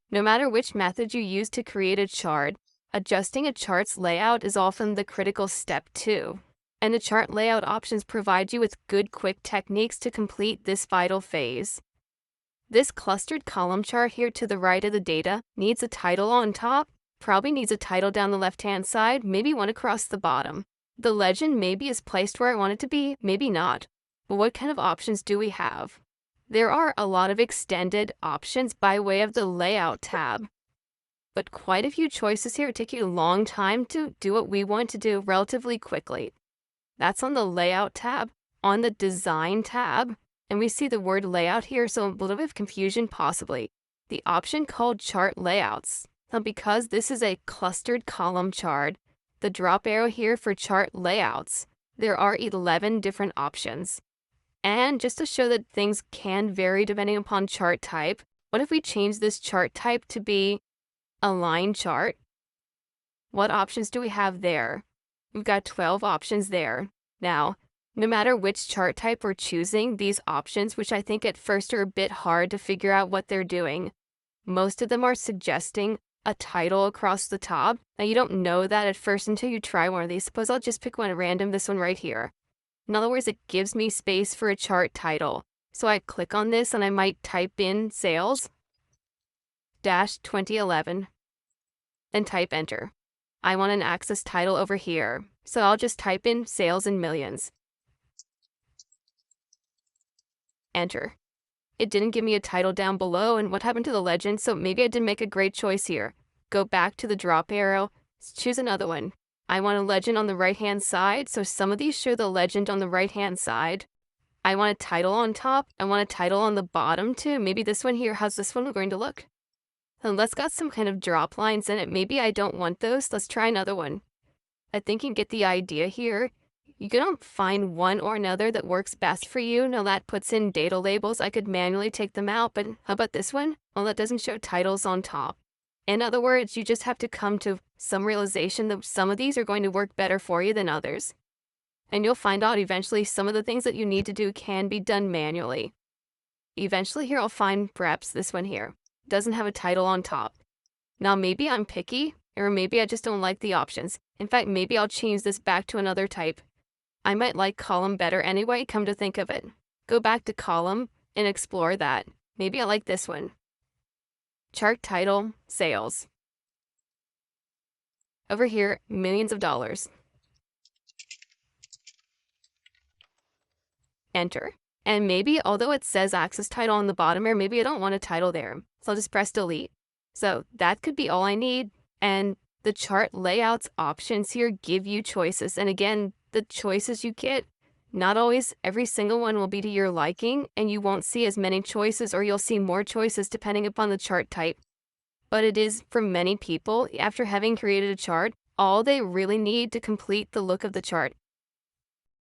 No matter which method you use to create a chart, adjusting a chart's layout is often the critical step too. And the chart layout options provide you with good quick techniques to complete this vital phase. This clustered column chart here to the right of the data needs a title on top, probably needs a title down the left-hand side, maybe one across the bottom. The legend maybe is placed where I want it to be, maybe not. But what kind of options do we have? There are a lot of extended options by way of the Layout tab, but quite a few choices here. It take you a long time to do what we want to do relatively quickly. That's on the Layout tab. On the Design tab, and we see the word layout here, so a little bit of confusion possibly. The option called Chart Layouts. Now, because this is a clustered column chart, the drop arrow here for Chart Layouts, there are 11 different options. And just to show that things can vary depending upon chart type, what if we change this chart type to be a line chart? What options do we have there? We've got 12 options there. Now, no matter which chart type we're choosing, these options, which I think at first are a bit hard to figure out what they're doing, most of them are suggesting a title across the top. Now, you don't know that at first until you try one of these. Suppose I'll just pick one at random, this one right here. In other words, it gives me space for a chart title. So I click on this and I might type in sales -2011 and type enter. I want an axis title over here, so I'll just type in sales in millions. Enter. It didn't give me a title down below, and what happened to the legend? So maybe I didn't make a great choice here. Go back to the drop arrow, choose another one. I want a legend on the right-hand side, so some of these show the legend on the right-hand side. I want a title on top. I want a title on the bottom too. Maybe this one here, how's this one going to look? And let's got some kind of drop lines in it. Maybe I don't want those. Let's try another one. I think you get the idea here. You can find one or another that works best for you. Now that puts in data labels. I could manually take them out, but how about this one? Well, that doesn't show titles on top. In other words, you just have to come to some realization that some of these are going to work better for you than others. And you'll find out eventually some of the things that you need to do can be done manually. Eventually here I'll find perhaps this one here. Doesn't have a title on top. Now maybe I'm picky, or maybe I just don't like the options. In fact, maybe I'll change this back to another type. I might like column better anyway, come to think of it. Go back to column and explore that. Maybe I like this one. Chart title, sales. Over here, millions of dollars. Enter. And maybe, although it says axis title on the bottom here, maybe I don't want a title there. So I'll just press delete. So that could be all I need. And the chart layouts options here give you choices. And again, the choices you get, not always every single one will be to your liking, and you won't see as many choices, or you'll see more choices depending upon the chart type. But it is, for many people, after having created a chart, all they really need to complete the look of the chart.